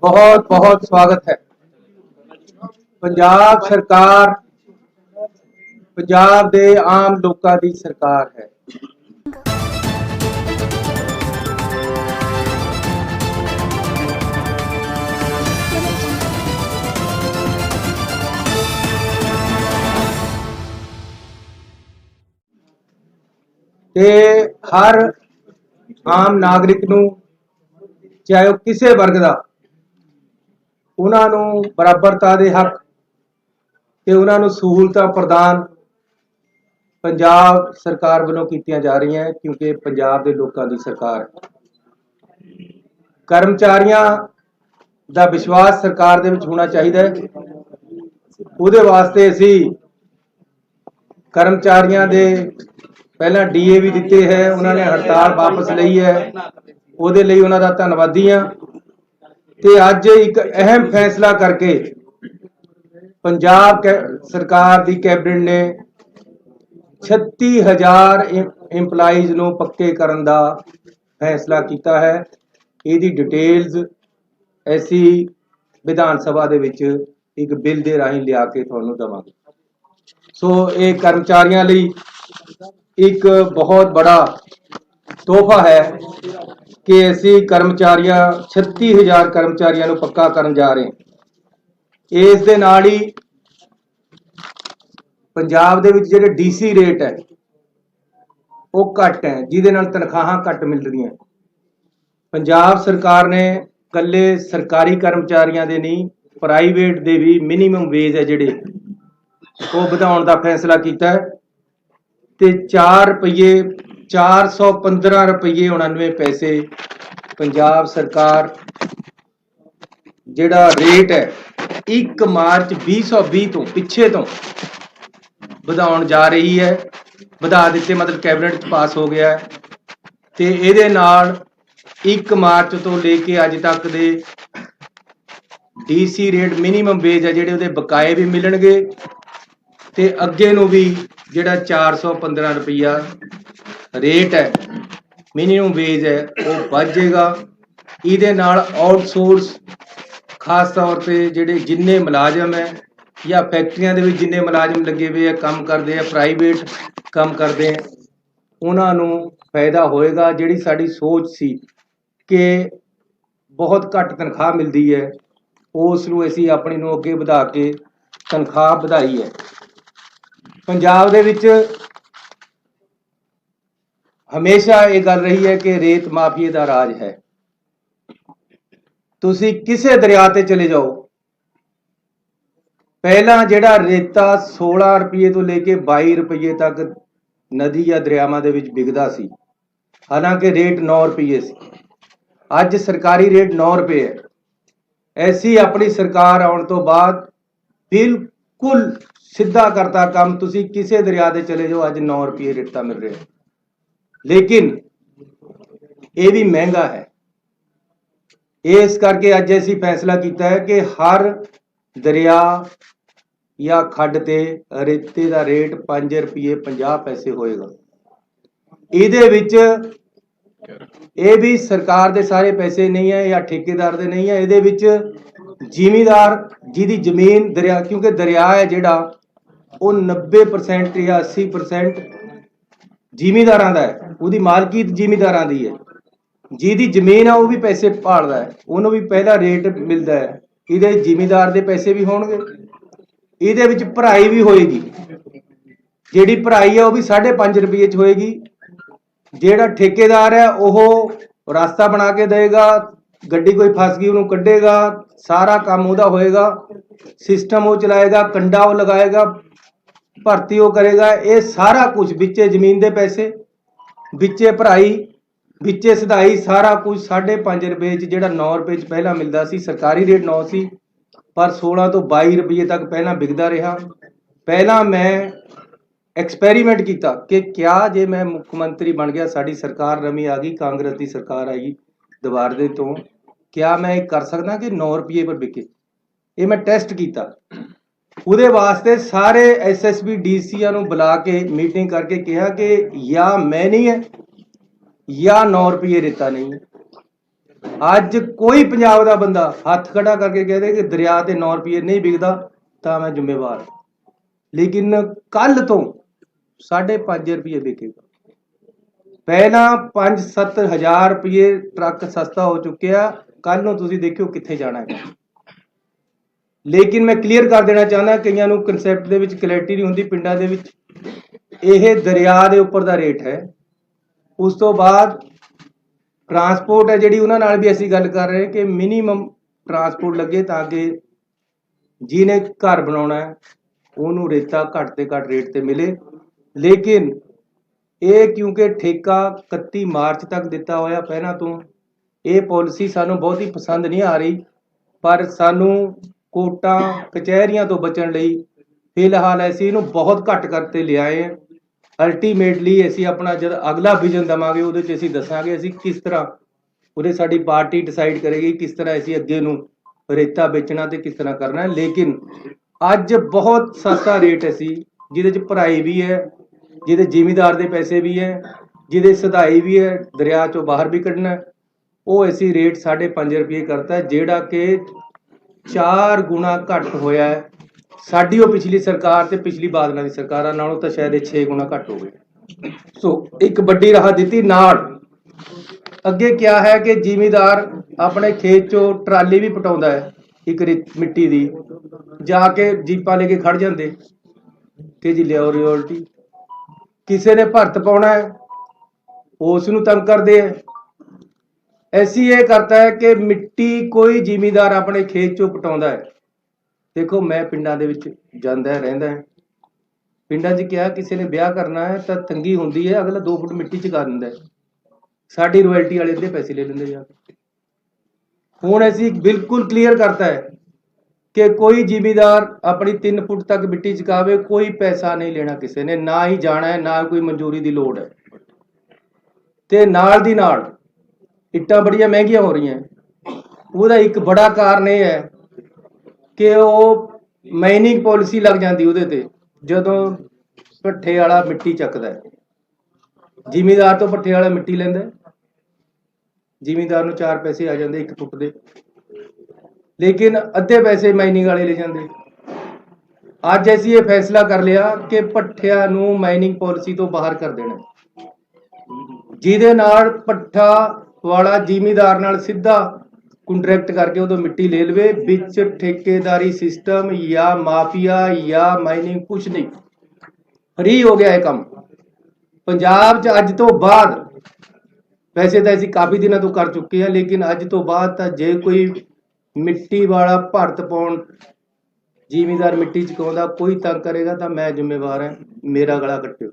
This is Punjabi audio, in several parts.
बहुत बहुत स्वागत है। पंजाब सरकार पंजाब दे आम लोगों की सरकार है। ते हर आम नागरिक नूं चाहे वह किसी वर्ग का उन्होंने बराबरता के हक ते उन्होंने सहूलतां प्रदान पंजाब सरकार वालों कीतियां जा रही हैं, क्योंकि पंजाब के लोगों की सरकार है। कर्मचारियों का विश्वास सरकार दे विच होना चाहिए। उहदे वास्ते असी कर्मचारियों के पहला DA भी दिते है, उन्होंने हड़ताल वापस लई है, उहदे लई उन्हां दा धन्नवादी हां। ते अज एक अहम फैसला करके पंजाब सरकार की कैबिनेट ने 36,000 इंपलाइज नूं पक्के करन दा फैसला किया है। इसकी डिटेल्स ऐसी विधान सभा दे विच एक बिल के राही लिया के तुहानूं देवांगे। सो ये कर्मचारियों लई एक बहुत बड़ा तोहफा है कि असी कर्मचारियों 36,000 कर्मचारियों को पक्का करन जा रहे हैं। इस दे नाल ही पंजाब दे विच जिहड़े DC रेट है वो घट है, जिहदे नाल तनख्वाहां घट मिल रही हैं। पंजाब सरकार ने कल्ले सरकारी कर्मचारियों दे नहीं, प्राइवेट दे भी मिनीमम वेज है जिहड़े वो वधाउण दा फैसला किया है ते 415 रुपये 99 पैसे पंजाब सरकार जिहड़ा रेट है 1 मार्च 2020 तो पिछे तो वधाउण जा रही है। वधा दिते, मतलब कैबिनेट पास हो गया है। ते इहदे नाल 1 मार्च तो लेके अज तक दे DC रेट मिनीमम वेज है जिहड़े उहदे बकाए भी मिलणगे ते अगे नूं भी जिहड़ा 415 रुपया रेट है मिनीमम वेज है वो वध जाएगा। इहदे नाल आउटसोर्स खास तौर पर जिहड़े जिन्ने मुलाजम है या फैक्ट्रियां दे विच जिन्ने मुलाजम लगे हुए है, काम करते हैं, प्राइवेट काम करते हैं, उन्होंने फायदा होएगा। जिहड़ी साडी सोच सी कि बहुत घट तनख्वाह मिलती है उस नूं असीं अपनी नूं अगे वधा के तनख्वाह वधाई है। पंजाब दे विच हमेशा ये गल रही है कि रेत माफिए का राज है। तुसी किसे दरिया ते चले जाओ, पहला जिहड़ा रेता 16 रुपये तो लेके 22 रुपये तक नदी या दरियावां दे विच विकदा सी, हालांकि रेट 9 रुपये सी। अज सरकारी रेट 9 रुपये है। ऐसी अपनी सरकार आउण तो बाद बिल्कुल सीधा करता काम। तुसी किसे दरिया ते चले जाओ, अज 9 रुपये रेता मिल रहा है, लेकिन ये भी महंगा है। इस करके अज असीं फैसला किया है कि हर दरिया या खड्ड ते रेते का रेट 5 रुपये 50 पैसे होएगा। इहदे विच ये भी सरकार दे सारे पैसे नहीं है या ठेकेदार दे नहीं है। इहदे विच जिमीदार जिहदी जमीन दरिया, क्योंकि दरिया है जिहड़ा वो 90% या 80% जिमीदारां दा है, उहदी मालकी जिमीदारां दी है। जिहदी जमीन है वो भी पैसे भालदा है, उन्होंने भी पहला रेट मिलता है। इहदे जिमीदार दे पैसे भी होणगे, इहदे विच भराई भी होएगी। जिहड़ी भराई है वो भी 5.5 रुपये च होएगी। जिहड़ा ठेकेदार है वह रास्ता बना के देगा, गड्डी कोई फस गई उन्होंने कढ़ेगा, सारा काम उहदा होएगा, सिस्टम वो चलाएगा, कंडा वो लगाएगा, भर्ती वो करेगा। ये सारा कुछ बिच्चे जमीन के पैसे, बिच्चे भराई, बिच्चे सदाई, सारा कुछ 5.5 रुपये जिहड़ा 9 रुपये पहला मिलता सी। सरकारी रेट 9 सी, पर 16 तो 22 रुपये तक पहला बिकता रहा। पहला मैं एक्सपेरीमेंट किया कि क्या जे मैं मुख्यमंत्री बन गया, साड़ी सरकार नवीं आ गई, कांग्रेस की सरकार आई दोबारे तो, क्या मैं कर सकदा कि 9 रुपये पर बिके? ये मैं टेस्ट किया। उहदे वास्ते सारे SSB DCआं नूं बुला के मीटिंग करके कहा कि या मैं नहीं है या 9 रुपये रेता नहीं है। ਅੱਜ ਕੋਈ ਪੰਜਾਬ ਦਾ ਬੰਦਾ ਹੱਥ ਖੜਾ ਕਰਕੇ ਕਹਦੇ ਕਿ ਦਰਿਆ ਤੇ 9 ਰੁਪਏ ਨਹੀਂ ਵਿਕਦਾ ਤਾਂ ਮੈਂ ਜ਼ਿੰਮੇਵਾਰ ਹਾਂ। ਲੇਕਿਨ ਕੱਲ ਤੋਂ 5.5 ਰੁਪਏ ਵਿਕੇਗਾ। ਪਹਿਲਾਂ 5-7 ਹਜ਼ਾਰ ਰੁਪਏ ਟਰੱਕ ਸਸਤਾ ਹੋ ਚੁੱਕਿਆ। ਕੱਲ ਨੂੰ ਤੁਸੀਂ ਦੇਖਿਓ ਕਿੱਥੇ ਜਾਣਾ ਹੈ। ਲੇਕਿਨ ਮੈਂ ਕਲੀਅਰ ਕਰ ਦੇਣਾ ਚਾਹੁੰਦਾ, ਕਈਆਂ ਨੂੰ ਕਨਸੈਪਟ ਦੇ ਵਿੱਚ ਕਲੈਰਿਟੀ ਨਹੀਂ ਹੁੰਦੀ। ਪਿੰਡਾਂ ਦੇ ਵਿੱਚ ਇਹ ਦਰਿਆ ਦੇ ਉੱਪਰ ਦਾ ਰੇਟ ਹੈ। ਉਸ ਤੋਂ ਬਾਅਦ ਟਰਾਂਸਪੋਰਟ ਹੈ ਜਿਹੜੀ, ਉਹਨਾਂ ਨਾਲ ਵੀ ਅਸੀਂ ਗੱਲ ਕਰ ਰਹੇ ਕਿ ਮਿਨੀਮਮ ਟਰਾਂਸਪੋਰਟ ਲੱਗੇ ਤਾਂ ਕਿ ਜਿਹਨੇ ਘਰ ਬਣਾਉਣਾ ਹੈ ਉਹਨੂੰ ਰੇਤਾ ਘੱਟ ਤੇ ਘੱਟ ਰੇਟ ਤੇ ਮਿਲੇ। ਲੇਕਿਨ ਇਹ ਕਿਉਂਕਿ ਠੇਕਾ 31 ਮਾਰਚ ਤੱਕ ਦਿੱਤਾ ਹੋਇਆ ਪਹਿਲਾਂ ਤੋਂ, ਇਹ ਪਾਲਿਸੀ ਸਾਨੂੰ ਬਹੁਤ ਹੀ ਪਸੰਦ ਨਹੀਂ ਆ ਰਹੀ। ਪਰ ਸਾਨੂੰ ਕੋਰਟਾਂ ਕਚਹਿਰੀਆਂ ਤੋਂ ਬਚਣ ਲਈ ਫਿਲਹਾਲ ਅਸੀਂ ਇਹਨੂੰ ਬਹੁਤ ਘੱਟ ਕਰਤੇ ਲਿਆਏ ਹਾਂ। ਅਲਟੀਮੇਟਲੀ ਅਸੀਂ ਆਪਣਾ ਜਦ ਅਗਲਾ ਵਿਜ਼ਨ ਦੇਵਾਂਗੇ ਉਹਦੇ 'ਚ ਅਸੀਂ ਦੱਸਾਂਗੇ ਅਸੀਂ ਕਿਸ ਤਰ੍ਹਾਂ, ਉਹਦੇ ਸਾਡੀ ਪਾਰਟੀ ਡਿਸਾਈਡ ਕਰੇਗੀ ਕਿਸ ਤਰ੍ਹਾਂ ਅਸੀਂ ਅੱਗੇ ਨੂੰ ਰੇਤਾ ਵੇਚਣਾ ਤੇ ਕਿਸ ਤਰ੍ਹਾਂ ਕਰਨਾ। ਲੇਕਿਨ ਅੱਜ ਬਹੁਤ ਸਸਤਾ ਰੇਟ ਅਸੀਂ ਜਿਹਦੇ 'ਚ ਭਰਾਈ ਵੀ ਹੈ, ਜਿਹਦੇ ਜ਼ਿਮੀਂਦਾਰ ਦੇ ਪੈਸੇ ਵੀ ਹੈ, ਜਿਹਦੇ ਸਧਾਈ ਵੀ ਹੈ, ਦਰਿਆ 'ਚੋਂ ਬਾਹਰ ਵੀ ਕੱਢਣਾ, ਉਹ ਅਸੀਂ ਰੇਟ 5.5 ਰੁਪਏ ਕਰਤਾ, ਜਿਹੜਾ ਕਿ 4 ਗੁਣਾ ਘੱਟ ਹੋਇਆ ਹੈ ਸਾਡੀ ਉਹ ਪਿਛਲੀ ਸਰਕਾਰ ਤੇ ਪਿਛਲੀ ਬਾਦਲਾਂ ਦੀ ਸਰਕਾਰਾਂ ਨਾਲੋਂ ਤਾਂ ਸ਼ਾਇਦ 6 ਗੁਣਾ ਘੱਟ ਹੋ ਗਏ। ਸੋ ਇੱਕ ਵੱਡੀ ਰਾਹਤ ਦਿੱਤੀ। ਨਾਲ ਅੱਗੇ ਕਿਹਾ ਹੈ ਕਿ ਜ਼ਿਮੀਂਦਾਰ ਆਪਣੇ ਖੇਤ 'ਚੋਂ ਟਰਾਲੀ ਵੀ ਪਟਾਉਂਦਾ ਹੈ ਇੱਕ ਮਿੱਟੀ ਦੀ, ਜਾ ਕੇ ਜੀਪਾਂ ਲੈ ਕੇ ਖੜ ਜਾਂਦੇ ਕਿ ਜੀ ਲਿਆਓ ਰਿਓਲਟੀ। ਕਿਸੇ ਨੇ ਭਰਤ ਪਾਉਣਾ ਹੈ ਉਸ ਨੂੰ ਤੰਗ ਕਰਦੇ ਹੈ। ਐਸੀ ਇਹ ਕਰਤਾ ਹੈ ਕਿ ਮਿੱਟੀ ਕੋਈ ਜ਼ਿਮੀਂਦਾਰ ਆਪਣੇ ਖੇਤ 'ਚੋਂ ਪਟਾਉਂਦਾ ਹੈ। ਦੇਖੋ ਮੈਂ ਪਿੰਡਾਂ ਦੇ ਵਿੱਚ ਜਾਂਦਾ ਰਹਿੰਦਾ ਹੈ। ਪਿੰਡਾਂ 'ਚ ਕਿਹਾ ਕਿਸੇ ਨੇ ਵਿਆਹ ਕਰਨਾ ਹੈ ਤਾਂ ਤੰਗੀ ਹੁੰਦੀ ਹੈ, ਅਗਲਾ 2 ਫੁੱਟ ਮਿੱਟੀ ਚੁਕਾ ਦਿੰਦਾ ਹੈ, ਸਾਡੀ ਰਾਇਲਟੀ ਵਾਲੇ ਅੱਧੇ ਪੈਸੇ ਲੈ ਲੈਂਦੇ ਜਾ ਕੇ। ਹੁਣ ਅਸੀਂ ਬਿਲਕੁਲ ਕਲੀਅਰ ਕਰਤਾ ਹੈ ਕਿ ਕੋਈ ਜ਼ਿਮੀਂਦਾਰ ਆਪਣੀ 3 ਫੁੱਟ ਤੱਕ ਮਿੱਟੀ ਚੁਕਾਵੇ, ਕੋਈ ਪੈਸਾ ਨਹੀਂ ਲੈਣਾ ਕਿਸੇ ਨੇ, ਨਾ ਹੀ ਜਾਣਾ ਹੈ, ਨਾ ਕੋਈ ਮਨਜ਼ੂਰੀ ਦੀ ਲੋੜ ਹੈ। ਤੇ ਨਾਲ ਦੀ ਨਾਲ ਇੱਟਾਂ ਬੜੀਆਂ ਮਹਿੰਗੀਆਂ ਹੋ ਰਹੀਆਂ। ਉਹਦਾ ਇੱਕ ਬੜਾ ਕਾਰਨ ਇਹ ਹੈ ਕਿ ਉਹ ਮਾਈਨਿੰਗ ਪਾਲਿਸੀ ਲੱਗ ਜਾਂਦੀ ਉਹਦੇ ਤੇ, ਜਦੋਂ ਭੱਠੇ ਵਾਲਾ ਮਿੱਟੀ ਚੱਕਦਾ ਹੈ, ਜ਼ਿਮੀਂਦਾਰ ਤੋਂ ਭੱਠੇ ਵਾਲਾ ਮਿੱਟੀ ਲੈਂਦਾ, ਜ਼ਿਮੀਂਦਾਰ ਨੂੰ 4 ਪੈਸੇ ਆ ਜਾਂਦੇ 1 ਫੁੱਟ ਦੇ, ਲੇਕਿਨ ਅੱਧੇ ਪੈਸੇ ਮਾਈਨਿੰਗ ਵਾਲੇ ਲੈ ਜਾਂਦੇ। ਅੱਜ ਅਸੀਂ ਇਹ ਫੈਸਲਾ ਕਰ ਲਿਆ ਕਿ ਭੱਠਿਆਂ ਨੂੰ ਮਾਈਨਿੰਗ ਪਾਲਿਸੀ ਤੋਂ ਬਾਹਰ ਕਰ ਦੇਣਾ, ਜਿਹਦੇ ਨਾਲ ਭੱਠਾ ਵਾਲਾ ਜ਼ਿਮੀਂਦਾਰ ਨਾਲ ਸਿੱਧਾ ਕੰਟਰੈਕਟ ਕਰਕੇ ਉਦੋਂ ਮਿੱਟੀ ਲੈ ਲਵੇ। ਵਿੱਚ ਠੇਕੇਦਾਰੀ ਸਿਸਟਮ ਜਾਂ ਮਾਫੀਆ ਜਾਂ ਮਾਈਨਿੰਗ ਕੁਛ ਨਹੀਂ, ਫ੍ਰੀ ਹੋ ਗਿਆ ਇਹ ਕੰਮ ਪੰਜਾਬ 'ਚ ਅੱਜ ਤੋਂ ਬਾਅਦ। ਵੈਸੇ ਤਾਂ ਅਸੀਂ ਕਾਫੀ ਦਿਨਾਂ ਤੋਂ ਕਰ ਚੁੱਕੇ ਹਾਂ, ਲੇਕਿਨ ਅੱਜ ਤੋਂ ਬਾਅਦ ਤਾਂ ਜੇ ਕੋਈ ਮਿੱਟੀ ਵਾਲਾ ਭਰਤ ਪਾਉਣ ਜ਼ਿਮੀਂਦਾਰ ਮਿੱਟੀ ਚੁਕਾਉਂਦਾ ਕੋਈ ਤੰਗ ਕਰੇਗਾ ਤਾਂ ਮੈਂ ਜ਼ਿੰਮੇਵਾਰ ਹਾਂ, ਮੇਰਾ ਗਲਾ ਕੱਟਿਓ।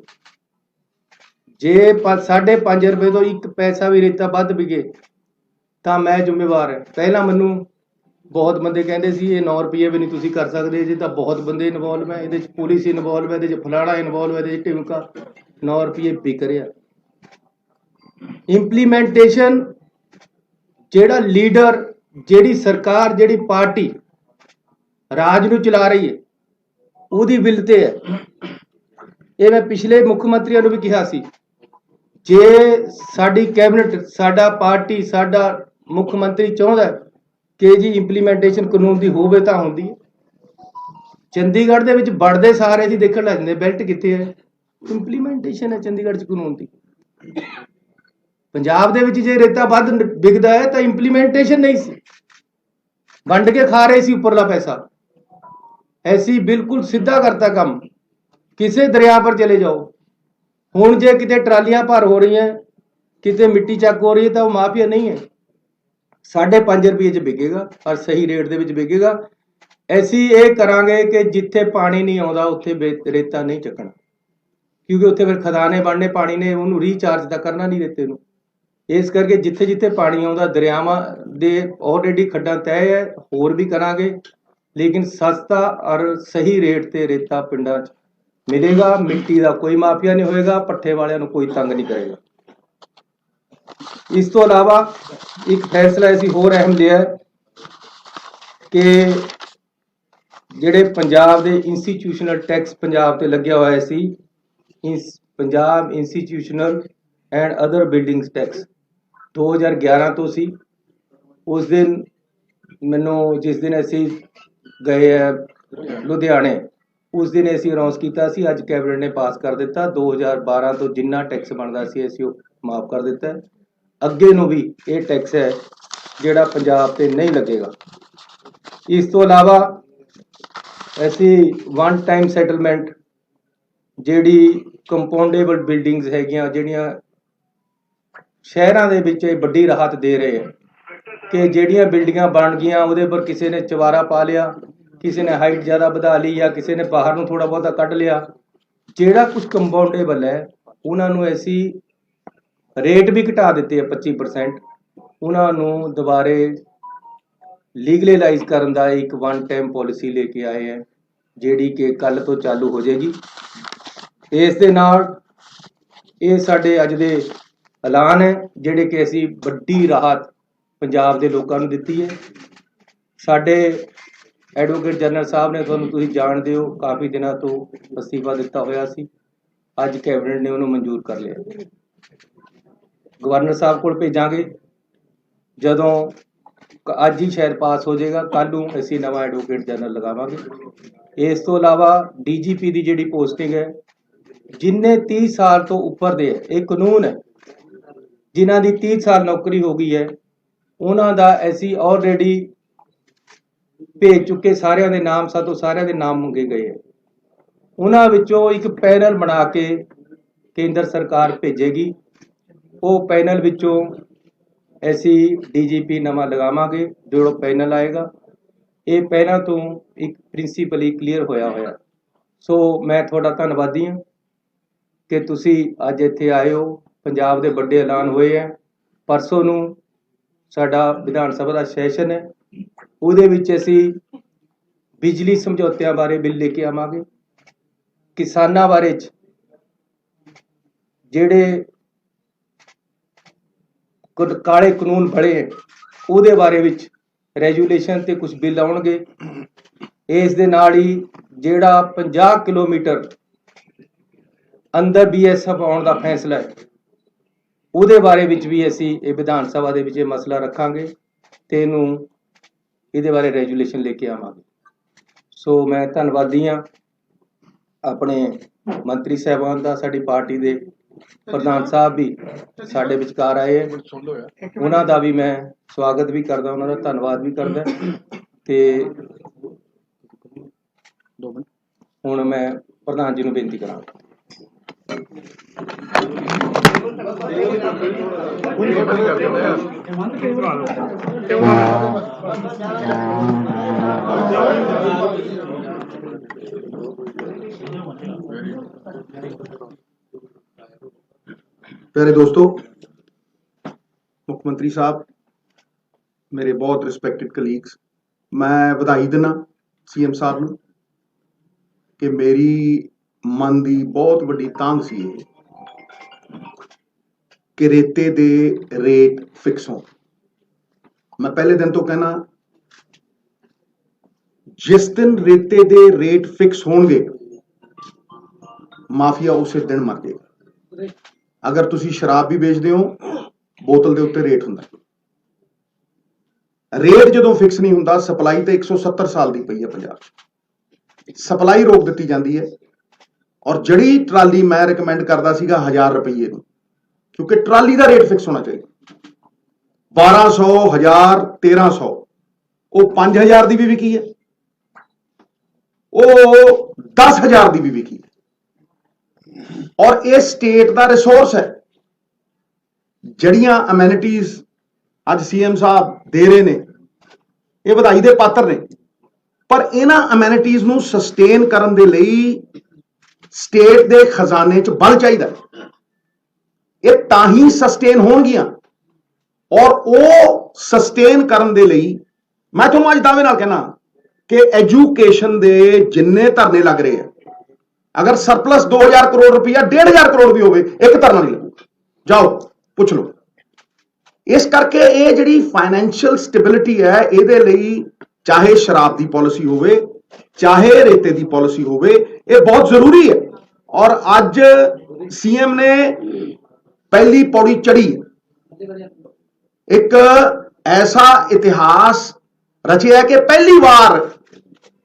ਜੇ 5.5 ਰੁਪਏ ਤੋਂ 1 ਪੈਸਾ ਵੀ ਰੇਤਾ ਵੱਧ ਵਿਕੇ ਤਾਂ ਮੈਂ ਜ਼ਿੰਮੇਵਾਰ ਹਾਂ। ਪਹਿਲਾਂ ਮੈਨੂੰ ਬਹੁਤ ਬੰਦੇ ਕਹਿੰਦੇ ਸੀ ਇਹ 9 ਰੁਪਏ ਵੀ ਨਹੀਂ ਤੁਸੀਂ ਕਰ ਸਕਦੇ, ਜੇ ਤਾਂ ਬਹੁਤ ਬੰਦੇ ਇਨਵੋਲਵ ਹੈ ਇਹਦੇ 'ਚ, ਪੁਲਿਸ ਇਨਵੋਲਵ ਹੈ ਇਹਦੇ 'ਚ, ਫਲਾਣਾ ਇਨਵੋਲਵ ਹੈ ਇਹਦੇ 'ਚ, ਢਿਮਕਾ 9 ਰੁਪਏ ਵਿਕ ਰਿਹਾ। ਇੰਪਲੀਮੈਂਟੇਸ਼ਨ ਜਿਹੜਾ ਲੀਡਰ, ਜਿਹੜੀ ਸਰਕਾਰ, ਜਿਹੜੀ ਪਾਰਟੀ ਰਾਜ ਨੂੰ ਚਲਾ ਰਹੀ ਹੈ ਉਹਦੀ ਵਿਲ ਤੇ ਹੈ। ਇਹ ਮੈਂ ਪਿਛਲੇ ਮੁੱਖ ਮੰਤਰੀਆਂ ਨੂੰ ਵੀ ਕਿਹਾ ਸੀ, ਜੇ ਸਾਡੀ ਕੈਬਨਿਟ, ਸਾਡਾ ਪਾਰਟੀ, ਸਾਡਾ ਮੁੱਖ ਮੰਤਰੀ ਚਾਹੁੰਦਾ ਕਿ ਜੀ ਇੰਪਲੀਮੈਂਟੇਸ਼ਨ ਕਾਨੂੰਨ ਦੀ ਹੋਵੇ ਤਾਂ ਹੁੰਦੀ ਹੈ। ਚੰਡੀਗੜ੍ਹ ਦੇ ਵਿੱਚ ਵੜਦੇ ਸਾਰੇ ਜੀ ਦੇਖਣ ਲੱਗ ਜਾਂਦੇ ਬੈਲਟ ਕਿੱਥੇ ਹੈ, ਇੰਪਲੀਮੈਂਟੇਸ਼ਨ ਹੈ ਚੰਡੀਗੜ੍ਹ 'ਚ ਕਾਨੂੰਨ ਦੀ। ਪੰਜਾਬ ਦੇ ਵਿੱਚ ਜੇ ਰੇਤਾ ਵੱਧ ਵਿਕਦਾ ਹੈ ਤਾਂ ਇੰਪਲੀਮੈਂਟੇਸ਼ਨ ਨਹੀਂ ਸੀ, ਵੰਡ ਕੇ ਖਾ ਰਹੇ ਸੀ ਉੱਪਰਲਾ ਪੈਸਾ। ਐਸੀ ਬਿਲਕੁਲ ਸਿੱਧਾ ਕਰਤਾ ਕੰਮ। ਕਿਸੇ ਦਰਿਆ ਪਰ ਚਲੇ ਜਾਓ, ਹੁਣ ਜੇ ਕਿਤੇ ਟਰਾਲੀਆਂ ਭਰ ਹੋ ਰਹੀਆਂ, ਕਿਤੇ ਮਿੱਟੀ ਚੱਕ ਹੋ ਰਹੀ ਹੈ ਤਾਂ ਉਹ ਮਾਫੀਆ ਨਹੀਂ ਹੈ, 5.5 ਰੁਪਏ 'ਚ ਵਿਕੇਗਾ ਔਰ ਸਹੀ ਰੇਟ ਦੇ ਵਿੱਚ ਵਿਕੇਗਾ। ਅਸੀਂ ਇਹ ਕਰਾਂਗੇ ਕਿ ਜਿੱਥੇ ਪਾਣੀ ਨਹੀਂ ਆਉਂਦਾ ਉੱਥੇ ਰੇਤਾ ਨਹੀਂ ਚੱਕਣਾ, ਕਿਉਂਕਿ ਉੱਥੇ ਫਿਰ ਖਦਾਨੇ ਬਣਨੇ, ਪਾਣੀ ਨੇ ਉਹਨੂੰ ਰੀਚਾਰਜ ਤਾਂ ਕਰਨਾ ਨਹੀਂ ਰੇਤੇ ਨੂੰ। ਇਸ ਕਰਕੇ ਜਿੱਥੇ ਜਿੱਥੇ ਪਾਣੀ ਆਉਂਦਾ, ਦਰਿਆਵਾਂ ਦੇ ਆਲਰੇਡੀ ਖੱਡਾਂ ਤੈਅ ਹੈ, ਹੋਰ ਵੀ ਕਰਾਂਗੇ, ਲੇਕਿਨ ਸਸਤਾ ਔਰ ਸਹੀ ਰੇਟ ਤੇ ਰੇਤਾ ਪਿੰਡਾਂ 'ਚ ਮਿਲੇਗਾ। ਮਿੱਟੀ ਦਾ ਕੋਈ ਮਾਫੀਆ ਨਹੀਂ ਹੋਏਗਾ, ਪੱਠੇ ਵਾਲਿਆਂ ਨੂੰ ਕੋਈ ਤੰਗ ਨਹੀਂ ਕਰੇਗਾ। ਇਸ ਤੋਂ ਇਲਾਵਾ ਇੱਕ ਫੈਸਲਾ ਅਸੀਂ ਹੋਰ ਅਹਿਮ ਲਿਆ ਕਿ ਜਿਹੜੇ ਪੰਜਾਬ ਦੇ ਇੰਸਟੀਟਿਊਸ਼ਨਲ ਟੈਕਸ ਪੰਜਾਬ ਤੇ ਲੱਗਿਆ ਹੋਇਆ ਸੀ, Punjab institutional and other buildings tax 2011 ਤੋਂ ਸੀ, उस दिन मैनू जिस दिन असी गए है लुधियाने उस दिन असी अनाउंस किया सी, अज कैबिनेट ने पास कर दिता 2012 तो जिन्ना टैक्स बनता सी असी माफ कर दिता है। अगे नूं भी ये टैक्स है जिहड़ा पंजाब ते नहीं लगेगा। इस तो इलावा असी वन टाइम सैटलमेंट जिहड़ी कंपाउंडेबल बिल्डिंग्स हैगियां जिहड़ियां शहरां दे विच वड्डी राहत दे रहे हैं कि जिहड़ियां बिल्डिंगां बन गईयां उहदे पर किसी ने चवारा पा लिया, किसी ने हाइट ज़्यादा वधा ली या किसी ने बाहर नूं थोड़ा बहुता कढ़ लिया, जिहड़ा कुछ कंपाउंडेबल है उन्हां नूं असीं रेट भी घटा दिते 25%। उन्हां नूं दुबारे लीगलाइज करन दा एक वन टाइम पॉलिसी लेके आए हैं जिहड़ी कि कल तो चालू हो जाएगी। इस दे नाल ये साडे अज दे ऐलान है जिहड़े कि असीं वड्डी राहत पंजाब दे लोकां नूं दित्ती है। साडे एडवोकेट जनरल साहब ने तुसीं जाणदे हो काफ़ी दिनों तो अस्तीफा दिता होया सी, अज कैबिनेट ने उन्होंने मंजूर कर लिया। गवर्नर साहब को भेजांगे, जदों अज ही शायद पास हो जाएगा, कल नूं असीं नवां एडवोकेट जनरल लगावांगे। इस तो इलावा DGP की जिहड़ी पोस्टिंग है जिन्ने 30 साल तो उपर दे एक कानून है जिन्हां दी 30 साल नौकरी हो गई है उन्हां दा असीं ऑलरेडी भेज चुके, सारिਆਂ ਦੇ नाम सातों सारिਆਂ ਦੇ नाम मंगे गए हैं। उन्हां विचों एक पैनल बना के केंद्र सरकार भेजेगी, वो पैनल विचों असीं DGP नवां लगावांगे। जो पैनल आएगा ये पैनल तो एक प्रिंसीपली क्लीयर होया होया। सो मैं थोड़ा धन्नवादी हाँ कि तुसी अज इत्थे आए हो। पंजाब दे बड़े ऐलान होए हैं। परसों नूं साडा विधान सभा दा सैशन है, उहदे विच असीं बिजली समझौतिਆਂ बारे बिल लेके आवांगे। किसानां बारे जिहड़े काले कानून बड़े हैं उहदे बारे विच रेजूलेशन ते कुछ बिल आउणगे। इस दे नाल ही जिहड़ा 50 किलोमीटर अंदर BSF आउण दा फैसला है उहदे बारे विच भी असीं ये विधान सभा दे विच ये मसला रखांगे ते इहनूं इहदे बारे रेजूलेशन लेके आवांगे। सो मैं धन्नवादी हाँ अपने मंत्री साहबान दा, साडी पार्टी दे प्रधान साहब भी साडे विचकार आए हैं, उन्हां दा भी मैं स्वागत भी करदा, उन्हां दा धन्नवाद भी करदा। ते हुण मैं प्रधान जी नूं बेनती करांगा। प्यारे दोस्तों, मुख्यमंत्री साहब, मेरे बहुत रिस्पैक्टेड कलीग्स, मैं बधाई दिना CM साहब नूं कि मेरी मन की बहुत वड्डी तांग सी कि रेते दे रेट फिक्स हो। मैं पहले दिन तो कहना जिस दिन रेते दे रेट फिक्स होणगे माफिया उसे दिन मर जाएगा। अगर तुसी शराब भी बेचते हो बोतल के उत्ते रेट हुंदा, रेट जदों फिक्स नहीं हुंदा, सप्लाई तो 170 साल की पई है पंजाब, सप्लाई रोक दी जाती है। और जड़ी ट्राली मैं रिकमेंड करता सीगा 1000 रुपये, क्योंकि ट्राली का रेट फिक्स होना चाहिए। 1200, 1000, 1300, वो 5000 की भी विकी है, वो 10,000 की भी विकी है। और ये स्टेट का रिसोर्स है। जड़ियां अमेनिटीज अज CM साहब दे रहे ने, ये बधाई दे पात्र ने, पर इन्हां अमेनिटीज नूं सस्टेन करन दे लई स्टेट दे खजाने च बल चाहिए। ये तां ही सस्टेन होणगियां, और वो सस्टेन करन दे लई मैं तुहानूं अज दावे नाल कहना कि एजुकेशन दे जिन्ने धरने लग रहे हैं, अगर सरप्लस 2000 करोड़ रुपया 1500 करोड़ भी होवे, एक धरना नहीं लगूगा। जाओ पुछ लो। इस करके ये जिहड़ी फाइनैंशियल स्टेबिलिटी है, इहदे लई चाहे शराब की पॉलिसी होवे, चाहे रेते की पॉलिसी होवे, ये बहुत जरूरी है। और अज CM ने पहली पौड़ी चढ़ी, एक ਐਸਾ ਇਤਿਹਾਸ ਰਚਿਆ ਕਿ ਪਹਿਲੀ ਵਾਰ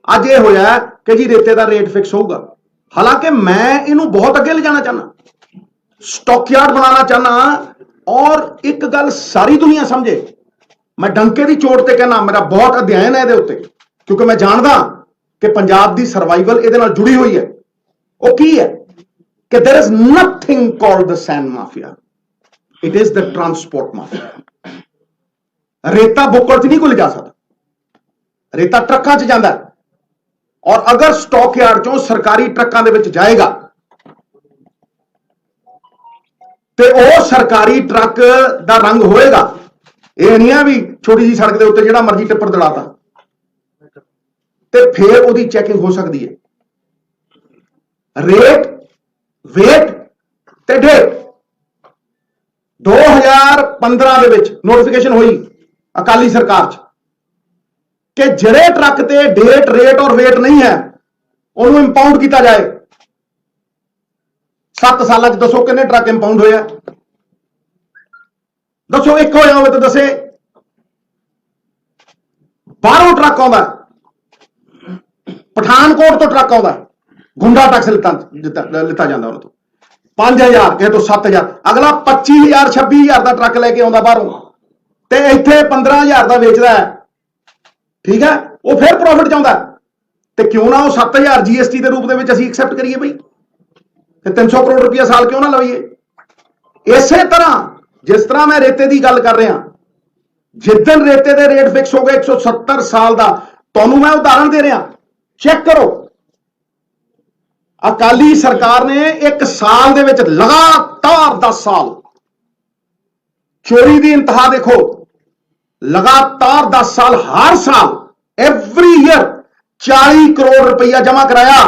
ਅੱਜ ਇਹ ਹੋਇਆ ਕਿ ਜੀ ਰੇਤੇ ਦਾ ਰੇਟ ਫਿਕਸ ਹੋਊਗਾ। ਹਾਲਾਂਕਿ ਮੈਂ ਇਹਨੂੰ ਬਹੁਤ ਅੱਗੇ ਲਿਜਾਣਾ ਚਾਹੁੰਦਾ, ਸਟਾਕਯਾਰਡ ਬਣਾਉਣਾ ਚਾਹੁੰਦਾ। ਔਰ ਇੱਕ ਗੱਲ ਸਾਰੀ ਦੁਨੀਆ ਸਮਝੇ, ਮੈਂ ਡੰਕੇ ਦੀ ਚੋਟ ਤੇ ਕਹਿਣਾ, ਮੇਰਾ ਬਹੁਤ ਅਧਿਐਨ ਹੈ ਇਹਦੇ ਉੱਤੇ, ਕਿਉਂਕਿ ਮੈਂ ਜਾਣਦਾ ਕਿ ਪੰਜਾਬ ਦੀ ਸਰਵਾਈਵਲ ਇਹਦੇ ਨਾਲ ਜੁੜੀ ਹੋਈ ਹੈ। ਉਹ ਕੀ ਹੈ ਕਿ there is nothing called the sand mafia, it is the transport mafia। ਰੇਤਾ ਬੋਕਰ 'ਚ ਨਹੀਂ ਕੋਈ ਲਿਜਾ ਸਕਦਾ, ਰੇਤਾ ਟਰੱਕਾਂ 'ਚ ਜਾਂਦਾ। ਔਰ ਅਗਰ ਸਟਾਕ ਯਾਰਡ 'ਚੋਂ ਸਰਕਾਰੀ ਟਰੱਕਾਂ ਦੇ ਵਿੱਚ ਜਾਏਗਾ ਤੇ ਉਹ ਸਰਕਾਰੀ ਟਰੱਕ ਦਾ ਰੰਗ ਹੋਏਗਾ। ਇਹ ਨਹੀਂ ਆ ਵੀ ਛੋਟੀ ਜੀ ਸੜਕ ਦੇ ਉੱਤੇ ਜਿਹੜਾ ਮਰਜ਼ੀ ਟਿੱਪਰ ਦੜਾਤਾ, ਤੇ ਫਿਰ ਉਹਦੀ ਚੈਕਿੰਗ ਹੋ ਸਕਦੀ ਹੈ। ਰੇਟ, ਵੇਟ ਤੇ ਡੇਟ 2015 ਦੇ ਵਿੱਚ ਨੋਟੀਫਿਕੇਸ਼ਨ ਹੋਈ ਅਕਾਲੀ ਸਰਕਾਰ 'ਚ ਕਿ ਜਿਹੜੇ ਟਰੱਕ ਤੇ ਡੇਟ, ਰੇਟ ਔਰ ਵੇਟ ਨਹੀਂ ਹੈ ਉਹਨੂੰ ਇੰਪਾਊਂਡ ਕੀਤਾ ਜਾਏ। 7 ਸਾਲਾਂ 'ਚ ਦੱਸੋ ਕਿੰਨੇ ਟਰੱਕ ਇੰਪਾਊਂਡ ਹੋਇਆ? ਦੱਸੋ, ਇੱਕ ਹੋਇਆ ਹੋਵੇ ਤਾਂ ਦੱਸੇ। ਬਾਹਰੋਂ ਟਰੱਕ ਆਉਂਦਾ, ਪਠਾਨਕੋਟ ਤੋਂ ਟਰੱਕ ਆਉਂਦਾ, ਗੁੰਡਾ ਟੈਕਸ ਲਿੱਤਾ ਜਾਂਦਾ ਉਹਨਾਂ ਤੋਂ 5000, ਕਿਸੇ ਤੋਂ 7000, ਅਗਲਾ 25000 26000 ਦਾ ਟਰੱਕ ਲੈ ਕੇ ਆਉਂਦਾ ਬਾਹਰੋਂ, ਤੇ ਇੱਥੇ 15000 ਦਾ ਵੇਚਦਾ ਹੈ। ਠੀਕ ਹੈ, ਉਹ ਫਿਰ ਪ੍ਰੋਫਿਟ ਚਾਹੁੰਦਾ, ਤੇ ਕਿਉਂ ਨਾ ਉਹ 7000 GST ਦੇ ਰੂਪ ਦੇ ਵਿੱਚ ਅਸੀਂ ਐਕਸੈਪਟ ਕਰੀਏ ਬਈ, ਤੇ 300 ਕਰੋੜ ਰੁਪਇਆ ਸਾਲ ਕਿਉਂ ਨਾ ਲਵਾਈਏ। ਇਸੇ ਤਰ੍ਹਾਂ ਜਿਸ ਤਰ੍ਹਾਂ ਮੈਂ ਰੇਤੇ ਦੀ ਗੱਲ ਕਰ ਰਿਹਾ, ਜਿੱਦਣ ਰੇਤੇ ਦੇ ਰੇਟ ਫਿਕਸ ਹੋ ਗਏ 170 ਸਾਲ ਦਾ, ਤੁਹਾਨੂੰ ਮੈਂ ਉਦਾਹਰਣ ਦੇ ਰਿਹਾ, ਚੈੱਕ ਕਰੋ। ਅਕਾਲੀ ਸਰਕਾਰ ਨੇ 1 ਸਾਲ ਦੇ ਵਿੱਚ ਲਗਾਤਾਰ 10 ਸਾਲ ਚੋਰੀ ਦੀ ਇੰਤਹਾ ਦੇਖੋ, ਲਗਾਤਾਰ 10 ਸਾਲ, ਹਰ ਸਾਲ ਐਵਰੀ ਈਅਰ 40 ਕਰੋੜ ਰੁਪਈਆ ਜਮ੍ਹਾਂ ਕਰਾਇਆ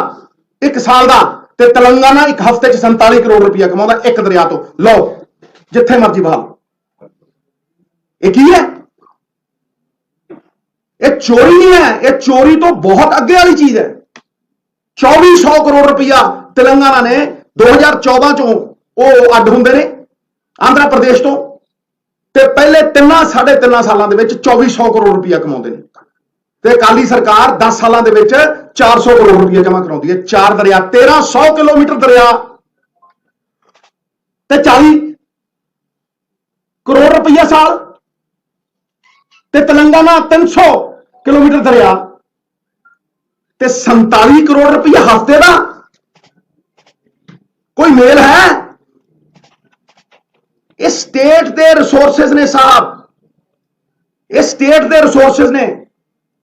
1 ਸਾਲ ਦਾ, ਤੇ ਤੇਲੰਗਾਨਾ ਇੱਕ ਹਫ਼ਤੇ 'ਚ 47 ਕਰੋੜ ਰੁਪਈਆ ਕਮਾਉਂਦਾ ਇੱਕ ਦਰਿਆ ਤੋਂ। ਲਓ ਜਿੱਥੇ ਮਰਜ਼ੀ ਬਹਾ। ਇਹ ਕੀ ਹੈ? ਇਹ ਚੋਰੀ ਨਹੀਂ ਹੈ, ਇਹ ਚੋਰੀ ਤੋਂ ਬਹੁਤ ਅੱਗੇ ਵਾਲੀ ਚੀਜ਼ ਹੈ। 2400 ਕਰੋੜ ਰੁਪਈਆ ਤੇਲੰਗਾਨਾ ਨੇ 2014 ਚੋਂ ਉਹ ਅੱਡ ਹੁੰਦੇ ਨੇ ਆਂਧਰਾ ਪ੍ਰਦੇਸ਼ ਤੋਂ, ਤੇ ਪਹਿਲੇ 3.5 ਸਾਲਾਂ ਦੇ ਵਿੱਚ 2400 ਕਰੋੜ ਰੁਪਈਆ ਕਮਾਉਂਦੇ ਨੇ, ਤੇ ਅਕਾਲੀ ਸਰਕਾਰ 10 ਸਾਲਾਂ ਦੇ ਵਿੱਚ 400 ਕਰੋੜ ਰੁਪਈਆ ਜਮ੍ਹਾਂ ਕਰਾਉਂਦੀ ਹੈ। 4 ਦਰਿਆ, 1300 ਕਿਲੋਮੀਟਰ ਦਰਿਆ ਤੇ 40 ਕਰੋੜ ਰੁਪਈਆ ਸਾਲ, ਤੇ ਤੇਲੰਗਾਨਾ 300 ਕਿਲੋਮੀਟਰ ਦਰਿਆ ਤੇ 47 ਕਰੋੜ ਰੁਪਈਆ ਹਫ਼ਤੇ ਦਾ। ਕੋਈ ਮੇਲ ਹੈ? ਇਹ ਸਟੇਟ ਦੇ ਰਿਸੋਰਸਿਸ ਨੇ ਸਾਹਿਬ, ਇਹ ਸਟੇਟ ਦੇ ਰਿਸੋਰਸਿਸ ਨੇ।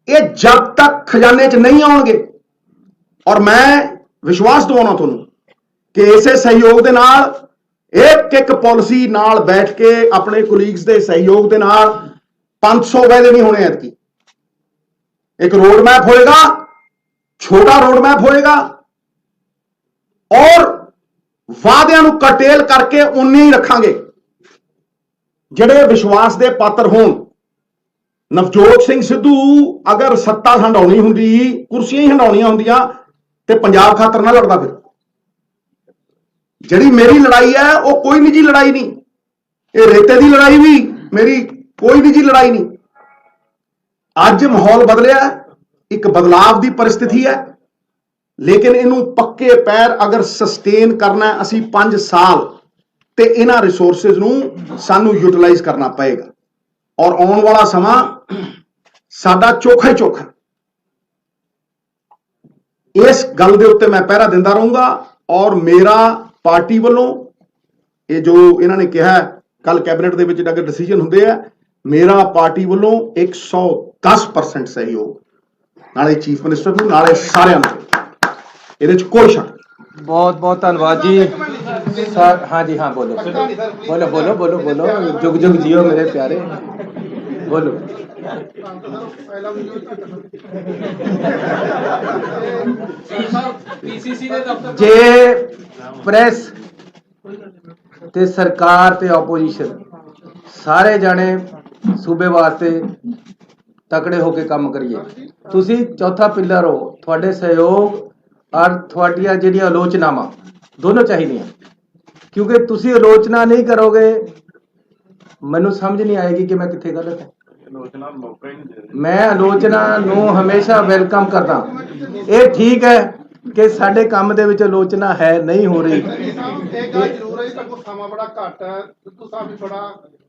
ਇਹ ਜਦ ਤੱਕ ਖਜ਼ਾਨੇ 'ਚ ਨਹੀਂ ਆਉਣਗੇ, ਔਰ ਮੈਂ ਵਿਸ਼ਵਾਸ ਦਿਵਾਉਣਾ ਤੁਹਾਨੂੰ ਕਿ ਇਸੇ ਸਹਿਯੋਗ ਦੇ ਨਾਲ, ਇੱਕ ਪਾਲਿਸੀ ਨਾਲ ਬੈਠ ਕੇ ਆਪਣੇ ਕੋਲੀਗਸ ਦੇ ਸਹਿਯੋਗ ਦੇ ਨਾਲ 500 ਵਾਅਦੇ ਨਹੀਂ ਹੋਣੇ ਐਤਕੀ। ਇੱਕ ਰੋਡ ਮੈਪ ਹੋਏਗਾ, ਛੋਟਾ ਰੋਡ ਮੈਪ ਹੋਏਗਾ, ਔਰ ਵਾਅਦਿਆਂ ਨੂੰ ਕਰਟੇਲ ਕਰਕੇ ਉਨੇ ਹੀ ਰੱਖਾਂਗੇ ਜਿਹੜੇ ਵਿਸ਼ਵਾਸ ਦੇ ਪਾਤਰ ਹੋਣ। ਨਵਜੋਤ ਸਿੰਘ ਸਿੱਧੂ ਅਗਰ ਸੱਤਾ ਹੰਡਾਉਣੀ ਹੁੰਦੀ, ਕੁਰਸੀਆਂ ਹੀ ਹੰਡਾਉਣੀਆਂ ਹੁੰਦੀਆਂ, ਤੇ ਪੰਜਾਬ ਖਾਤਰ ਨਾ ਲੜਦਾ। ਫਿਰ ਜਿਹੜੀ ਮੇਰੀ ਲੜਾਈ ਹੈ ਉਹ ਕੋਈ ਨਿੱਜੀ ਲੜਾਈ ਨਹੀਂ, ਇਹ ਰੇਤੇ ਦੀ ਲੜਾਈ ਵੀ ਮੇਰੀ ਕੋਈ ਨਿੱਜੀ ਲੜਾਈ ਨਹੀਂ। ਅੱਜ ਮਾਹੌਲ ਬਦਲਿਆ, ਇੱਕ ਬਦਲਾਵ ਦੀ ਪਰਿਸਥਿਤੀ ਹੈ, ਲੇਕਿਨ ਇਹਨੂੰ ਪੱਕੇ ਪੈਰ ਅਗਰ ਸਸਟੇਨ ਕਰਨਾ ਹੈ, ਅਸੀਂ 5 ਸਾਲ, ਤੇ ਇਹਨਾਂ ਰਿਸੋਰਸਿਸ ਨੂੰ ਸਾਨੂੰ ਯੂਟਿਲਾਈਜ਼ ਕਰਨਾ ਪਏਗਾ। ਔਰ ਆਉਣ ਵਾਲਾ ਸਮਾਂ ਸਾਡਾ ਚੋਖਾ ਹੀ ਚੋਖਾ। ਇਸ ਗੱਲ ਦੇ ਉੱਤੇ ਮੈਂ ਪਹਿਰਾ ਦਿੰਦਾ ਰਹੂੰਗਾ। ਔਰ ਮੇਰਾ ਪਾਰਟੀ ਵੱਲੋਂ ਇਹ ਜੋ ਇਹਨਾਂ ਨੇ ਕਿਹਾ ਕੱਲ ਕੈਬਨਿਟ ਦੇ ਵਿੱਚ ਅਗਰ ਡਿਸੀਜਨ ਹੁੰਦੇ ਆ, ਮੇਰਾ ਪਾਰਟੀ ਵੱਲੋਂ 110% ਸਹਿਯੋਗ, ਨਾਲੇ ਚੀਫ ਮਿਨਿਸਟਰ ਨੂੰ, ਨਾਲੇ ਸਾਰਿਆਂ ਨੂੰ, ਇਹਦੇ 'ਚ ਕੋਈ ਸ਼ੱਕ। बहुत बहुत धन्यवाद जी सर। हाँ जी, हाँ बोलो बोलो बोलो बोलो बोलो, जुग जुग जियो मेरे प्यारे, बोलो। जे प्रेस ते सरकार ते ओपोजिशन सारे जाने सूबे वास्ते तकड़े होके काम करिए। तुसी चौथा पिलर हो, थोड़े सहयोग और थोड़िया ਜਿਹੜੀਆਂ ਆਲੋਚਨਾਵਾਂ ਦੋਨੋਂ ਚਾਹੀਦੀਆਂ, ਕਿਉਂਕਿ ਤੁਸੀਂ ਆਲੋਚਨਾ ਨਹੀਂ ਕਰੋਗੇ ਮੈਨੂੰ ਸਮਝ ਨਹੀਂ ਆਏਗੀ ਕਿ ਮੈਂ ਕਿੱਥੇ ਗਲਤ ਹਾਂ। ਮੈਂ ਆਲੋਚਨਾ ਨੂੰ ਹਮੇਸ਼ਾ ਵੈਲਕਮ ਕਰਦਾ। ਇਹ ਠੀਕ ਹੈ ਕਿ ਸਾਡੇ ਕੰਮ ਦੇ ਵਿੱਚ ਆਲੋਚਨਾ ਹੈ ਨਹੀਂ ਹੋ ਰਹੀ। ਇਹ ਗੱਲ ਜ਼ਰੂਰ ਹੈ, ਤੁਹਾਡੇ ਕੋਲ ਸਮਾਂ ਬੜਾ ਘੱਟ ਹੈ। ਸਿੱਧੂ ਸਾਹਿਬ ਵੀ ਬੜਾ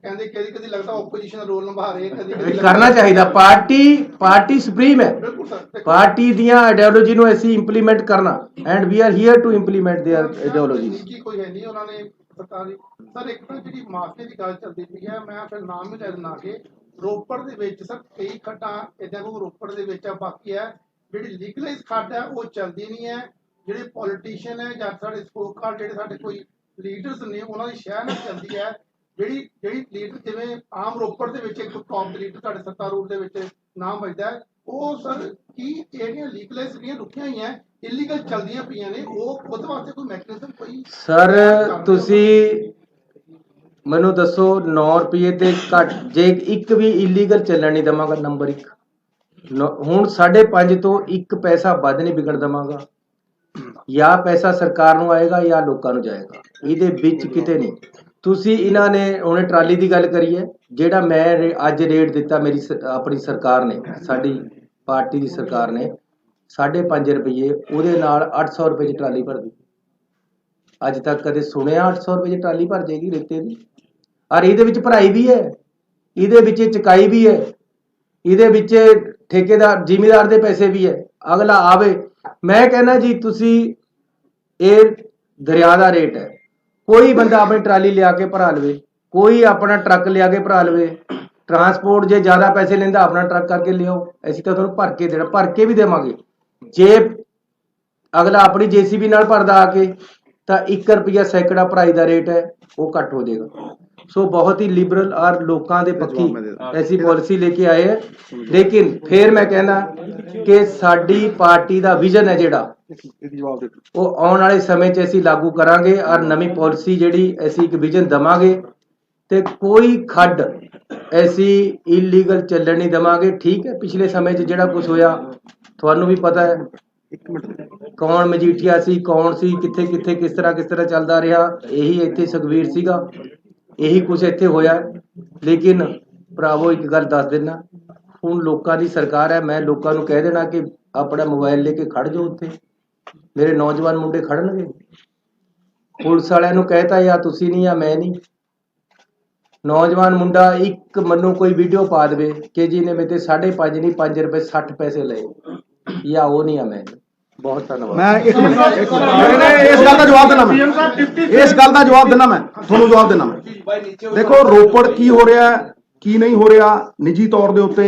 ਕਹਿੰਦੇ ਕਦੀ ਕਦੀ ਲੱਗਦਾ ਆਪੋਜੀਸ਼ਨ ਦਾ ਰੋਲ ਨਿਭਾ ਰਹੇ, ਕਦੀ ਕਦੀ ਕਰਨਾ ਚਾਹੀਦਾ। ਪਾਰਟੀ ਸੁਪਰੀਮ ਹੈ, ਬਿਲਕੁਲ ਸਰ। ਪਾਰਟੀ ਦੀਆਂ ਆਈਡੀਓਲੋਜੀ ਨੂੰ ਅਸੀਂ ਇੰਪਲੀਮੈਂਟ ਕਰਨਾ and we are here to implement their ideologies. ਨਿੱਜੀ ਕੋਈ ਹੈ ਨਹੀਂ ਉਹਨਾਂ ਨੇ ਸਰਕਾਰੀ। ਸਰ ਇੱਕ ਤਾਂ ਜਿਹੜੀ ਮਾਫੀਆ ਦੀ ਗੱਲ ਚੱਲਦੀ ਪਈ ਹੈ, ਮੈਂ ਫਿਰ ਨਾਮ ਵੀ ਲੈ ਦਿੰਦਾ ਕਿ ਰੋਪੜ ਦੇ ਵਿੱਚ ਸਰ ਕਈ ਖੱਡਾਂ ਇਦਾਂ ਕੋਈ ਰੋਪੜ ਦੇ ਵਿੱਚ ਆ, ਬਾਕੀ ਹੈ ਜਿਹੜੀ ਲੀਗਲਾਈਜ਼ ਖੱਡ ਹੈ ਉਹ ਚੱਲਦੀ ਨਹੀਂ ਹੈ। ਜਿਹੜੇ ਪੋਲੀਟੀਸ਼ੀਅਨ ਹੈ ਜਾਂ ਸਾਡੇ ਸਪੋਕਰ ਜਿਹੜੇ ਸਾਡੇ ਕੋਈ ਲੀਡਰਸ ਨੇ ਉਹਨਾਂ ਦੀ ਸ਼ਹਿਰ ਨਾਲ ਚੱਲਦੀ ਹੈ। ਜਿਹੜੀ ਲੀਡਰ ਜਿਵੇਂ ਆਮ ਰੋਪੜ ਦੇ ਵਿੱਚ ਇੱਕ ਟੌਪ ਦੇ ਲੀਡਰ ਤੁਹਾਡੇ ਸੱਤਾ ਰੂਟ ਦੇ ਵਿੱਚ ਨਾਮ ਵੱਜਦਾ ਹੈ, ਉਹ ਸਰ ਕੀ ਜਿਹੜੀਆਂ ਲੀਗਲਾਈਜ਼ ਜਿਹੜੀਆਂ ਰੁਕੀਆਂ ਹੋਈਆਂ ਇਲੀਗਲ ਚੱਲਦੀਆਂ ਪਈਆਂ ਨੇ, ਉਹ ਉਹਦੇ ਵਾਸਤੇ ਕੋਈ ਮੈਕੈਨਿਜ਼ਮ ਕੋਈ? ਸਰ ਤੁਸੀਂ ਮੈਨੂੰ ਦੱਸੋ 9 ਰੁਪਏ ਤੇ ਘੱਟ ਜੇ ਇੱਕ ਵੀ ਇਲੀਗਲ ਚੱਲਣ ਨਹੀਂ ਦੇਵਾਂਗਾ। ਨੰਬਰ 1 ਹੁਣ 5.5 ਤੋਂ 1 ਪੈਸਾ ਵੱਧ ਨਹੀਂ ਵਿਕਣ ਦੇਵਾਂਗਾ। ਜਾਂ ਪੈਸਾ ਸਰਕਾਰ ਨੂੰ ਆਏਗਾ ਜਾਂ ਲੋਕਾਂ ਨੂੰ ਜਾਏਗਾ, ਇਹਦੇ ਵਿੱਚ ਕਿਤੇ ਨਹੀਂ। ਤੁਸੀਂ ਇਹਨਾਂ ਨੇ ਉਹਨੇ ਟਰਾਲੀ ਦੀ ਗੱਲ ਕਰੀ ਹੈ, ਜਿਹੜਾ ਮੈਂ ਅੱਜ ਰੇਟ ਦਿੱਤਾ ਮੇਰੀ ਆਪਣੀ ਸਰਕਾਰ ਨੇ, ਸਾਡੀ ਪਾਰਟੀ ਦੀ ਸਰਕਾਰ ਨੇ 5.5 ਰੁਪਏ, ਉਹਦੇ ਨਾਲ 800 ਰੁਪਏ ਦੀ ਟਰਾਲੀ ਭਰਦੀ। ਅੱਜ ਤੱਕ ਕਦੇ ਸੁਣਿਆ 800 ਰੁਪਏ ਦੀ ਟਰਾਲੀ ਭਰ ਜਾਏਗੀ ਰੇਤੇ ਦੀ? ਔਰ ਇਹਦੇ ਵਿੱਚ ਭਰਾਈ ਵੀ ਹੈ, ਇਹਦੇ ਵਿੱਚ ਚੁਕਾਈ ਵੀ ਹੈ, ਇਹਦੇ ਵਿੱਚ ਠੇਕੇਦਾਰ ਜ਼ਿਮੀਦਾਰ ਦੇ ਪੈਸੇ ਵੀ ਹੈ। ਅਗਲਾ ਆਵੇ, ਮੈਂ ਕਹਿੰਦਾ ਜੀ ਤੁਸੀਂ ਇਹ ਦਰਿਆ ਦਾ ਰੇਟ ਹੈ, ਕੋਈ ਬੰਦਾ ਆਪਣੀ ਟਰਾਲੀ ਲਿਆ ਕੇ ਭਰਾ ਲਵੇ, ਕੋਈ ਆਪਣਾ ਟਰੱਕ ਲਿਆ ਕੇ ਭਰਾ ਲਵੇ। ਟਰਾਂਸਪੋਰਟ ਜੇ ਜ਼ਿਆਦਾ ਪੈਸੇ ਲੈਂਦਾ ਆਪਣਾ ਟਰੱਕ ਕਰਕੇ ਲਿਆਓ, ਅਸੀਂ ਤਾਂ ਤੁਹਾਨੂੰ ਭਰ ਕੇ ਦੇਣਾ, ਭਰ ਕੇ ਵੀ ਦੇਵਾਂਗੇ। ਜੇ ਅਗਲਾ ਆਪਣੀ ਜੀਸੀਬੀ ਨਾਲ ਭਰਦਾ ਆ ਕੇ ਤਾਂ 1 ਰੁਪਿਆ ਸੈਂਕੜਾ ਭਰਾਈ ਦਾ ਰੇਟ ਹੈ, ਉਹ ਘੱਟ ਹੋ ਜਾਏਗਾ। ਸੋ ਬਹੁਤ ਹੀ ਲਿਬਰਲ ਔਰ ਲੋਕਾਂ ਦੇ ਪੱਖੀ ਐਸੀ ਪਾਲਿਸੀ ਲੈ ਕੇ ਆਏ ਹੈ। ਲੇਕਿਨ ਫਿਰ ਮੈਂ ਕਹਿੰਦਾ ਕਿ ਸਾਡੀ ਪਾਰਟੀ ਦਾ ਵਿਜ਼ਨ ਹੈ ਜਿਹੜਾ, ਉਹ ਆਉਣ ਵਾਲੇ ਸਮੇਂ 'ਚ ਅਸੀਂ ਲਾਗੂ ਕਰਾਂਗੇ ਔਰ ਨਵੀਂ ਪਾਲਿਸੀ ਜਿਹੜੀ ਅਸੀਂ ਇੱਕ ਵਿਜ਼ਨ ਦਵਾਂਗੇ ਤੇ ਕੋਈ ਖੱਡ ਐਸੀ ਇਲੀਗਲ ਚੱਲਣ ਨਹੀਂ ਦੇਵਾਂਗੇ। ਠੀਕ ਹੈ, ਪਿਛਲੇ ਸਮੇਂ 'ਚ ਜਿਹੜਾ ਕੁਝ ਹੋਇਆ ਤੁਹਾਨੂੰ ਵੀ ਪਤਾ ਹੈ, ਕੌਣ ਮਜੀਠੀਆ ਸੀ, ਕੌਣ ਸੀ, ਕਿੱਥੇ ਕਿੱਥੇ ਕਿਸ ਤਰ੍ਹਾਂ ਚੱਲਦਾ ਰਿਹਾ। ਇਹੀ ਇੱਥੇ ਸੁਖਵੀਰ ਸੀਗਾ, ਇਹੀ ਕੁਝ ਇੱਥੇ ਹੋਇਆ। ਲੇਕਿਨ ਭਰਾਵੋ ਇੱਕ ਗੱਲ ਦੱਸ ਦੇਣਾ, ਹੁਣ ਲੋਕਾਂ ਦੀ ਸਰਕਾਰ ਹੈ। ਮੈਂ ਲੋਕਾਂ ਨੂੰ ਕਹਿ ਦੇਣਾ ਕਿ ਆਪਣਾ ਮੋਬਾਈਲ ਲੈ ਕੇ ਖੜ ਜਾਓ, ਉੱਥੇ ਮੇਰੇ ਨੌਜਵਾਨ ਮੁੰਡੇ ਖੜਨਗੇ। ਪੁਲਿਸ ਵਾਲਿਆਂ ਨੂੰ ਕਹਿਤਾ ਜਾਂ ਤੁਸੀਂ ਨਹੀਂ ਜਾਂ ਮੈਂ ਨਹੀਂ। ਨੌਜਵਾਨ ਮੁੰਡਾ ਇੱਕ ਮੈਨੂੰ ਕੋਈ ਵੀਡੀਓ ਪਾ ਦੇਵੇ ਕਿ ਜੀ ਨੇ ਮੇਰੇ 5.5 ਨਹੀਂ 5 ਰੁਪਏ 60 ਪੈਸੇ ਲਏ, ਜਾਂ ਉਹ ਨਹੀਂ ਆ ਮੈਂ। ਬਹੁਤ ਧੰਨਵਾਦ। ਮੈਂ ਇੱਕ ਮਿੰਟ ਇਸ ਗੱਲ ਦਾ ਜਵਾਬ ਦੇਣਾ, ਮੈਂ ਇਸ ਗੱਲ ਦਾ ਜਵਾਬ ਦੇਣਾ, ਮੈਂ ਤੁਹਾਨੂੰ ਜਵਾਬ ਦੇਣਾ। ਮੈਂ ਦੇਖੋ ਰੋਪੜ ਕੀ ਹੋ ਰਿਹਾ ਕੀ ਨਹੀਂ ਹੋ ਰਿਹਾ ਨਿੱਜੀ ਤੌਰ ਦੇ ਉੱਤੇ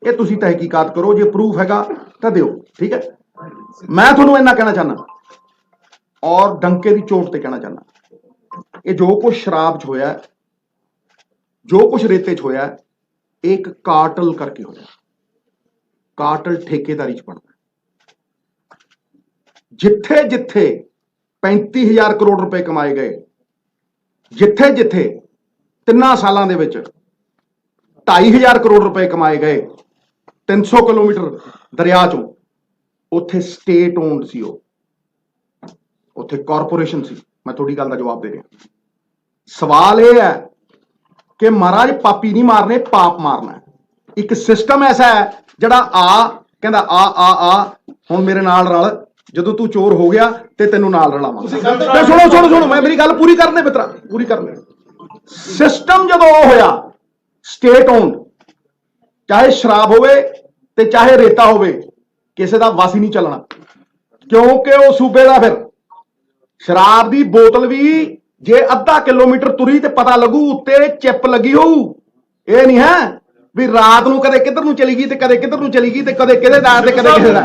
ਇਹ ਤੁਸੀਂ ਤਹਿਕੀਕਾਤ ਕਰੋ, ਜੇ ਪ੍ਰੂਫ ਹੈਗਾ ਤਾਂ ਦਿਓ, ਠੀਕ ਹੈ। ਮੈਂ ਤੁਹਾਨੂੰ ਇੰਨਾ ਕਹਿਣਾ ਚਾਹੁੰਦਾ ਔਰ ਡੰਕੇ ਦੀ ਚੋਟ ਤੇ ਕਹਿਣਾ ਚਾਹੁੰਦਾ, ਇਹ ਜੋ ਕੁਝ ਸ਼ਰਾਬ 'ਚ ਹੋਇਆ, ਜੋ ਕੁਝ ਰੇਤੇ 'ਚ ਹੋਇਆ, ਇਹ ਇੱਕ ਕਾਰਟਲ ਕਰਕੇ ਹੋਇਆ। ਕਾਰਟਲ ਠੇਕੇਦਾਰੀ 'ਚ ਬਣਦਾ। ਜਿੱਥੇ ਜਿੱਥੇ 35,000 ਕਰੋੜ ਰੁਪਏ ਕਮਾਏ ਗਏ, ਜਿੱਥੇ ਜਿੱਥੇ 3 ਸਾਲਾਂ ਦੇ ਵਿੱਚ 2,500 ਕਰੋੜ ਰੁਪਏ ਕਮਾਏ ਗਏ 300 ਕਿਲੋਮੀਟਰ ਦਰਿਆ ਚੋਂ, ਉੱਥੇ ਸਟੇਟ ਓਨਡ ਸੀ, ਉਹ ਉੱਥੇ ਕਾਰਪੋਰੇਸ਼ਨ ਸੀ। ਮੈਂ ਤੁਹਾਡੀ ਗੱਲ ਦਾ ਜਵਾਬ ਦੇ ਰਿਹਾ। ਸਵਾਲ ਇਹ ਹੈ ਕਿ ਮਹਾਰਾਜ ਪਾਪੀ ਨਹੀਂ ਮਾਰਨੇ, ਪਾਪ ਮਾਰਨਾ। ਇੱਕ ਸਿਸਟਮ ਐਸਾ ਹੈ ਜਿਹੜਾ ਕਹਿੰਦਾ ਆ ਹੁਣ ਮੇਰੇ ਨਾਲ ਰਲ, ਜਦੋਂ ਤੂੰ ਚੋਰ ਹੋ ਗਿਆ ਤੇ ਤੈਨੂੰ ਨਾਲ ਰਲਾਵਾਂਗਾ। ਸੁਣੋ ਮੈਂ ਮੇਰੀ ਗੱਲ ਪੂਰੀ ਕਰਨੇ ਮਿੱਤਰਾ, ਪੂਰੀ ਕਰਨੇ। ਸਿਸਟਮ ਜਦੋਂ ਉਹ ਹੋਇਆ ਸਟੇਟ ਓਨਡ, ਚਾਹੇ ਸ਼ਰਾਬ ਹੋਵੇ ਤੇ ਚਾਹੇ ਰੇਤਾ ਹੋਵੇ, ਕਿਸੇ ਦਾ ਵਸ ਹੀ ਨਹੀਂ ਚੱਲਣਾ, ਕਿਉਂਕਿ ਉਹ ਸੂਬੇ ਦਾ। ਫਿਰ ਸ਼ਰਾਬ ਦੀ ਬੋਤਲ ਵੀ ਜੇ ਅੱਧਾ ਕਿਲੋਮੀਟਰ ਤੁਰੀ ਤੇ ਪਤਾ ਲੱਗੂ ਉੱਤੇ ਚਿੱਪ ਲੱਗੀ ਹੋਊ। ਇਹ ਨਹੀਂ ਹੈ ਵੀ ਰਾਤ ਨੂੰ ਕਦੇ ਕਿੱਧਰ ਨੂੰ ਚਲੀ ਗਈ ਤੇ ਕਦੇ ਕਿੱਧਰ ਨੂੰ ਚਲੀ ਗਈ ਤੇ ਕਦੇ ਕਿਹਦੇ ਦਾ ਤੇ ਕਦੇ ਕਿਸੇ ਦਾ।